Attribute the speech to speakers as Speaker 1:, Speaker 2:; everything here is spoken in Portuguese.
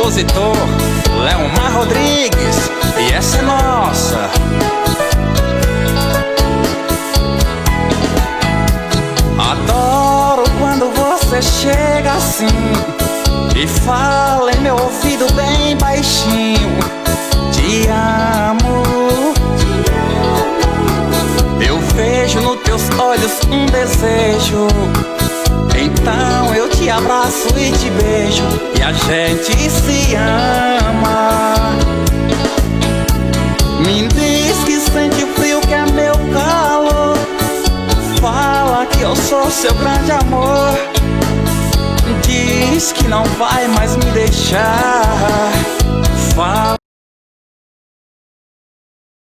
Speaker 1: compositor Leomar Rodrigues, e essa é nossa. Adoro quando você chega assim e fala em meu ouvido bem baixinho: te amo. Eu vejo nos teus olhos um desejo, então eu te abraço e te beijo, e a gente se ama. Me diz que sente o frio que é meu calor, fala que eu sou seu grande amor. Diz que não vai mais me deixar, fala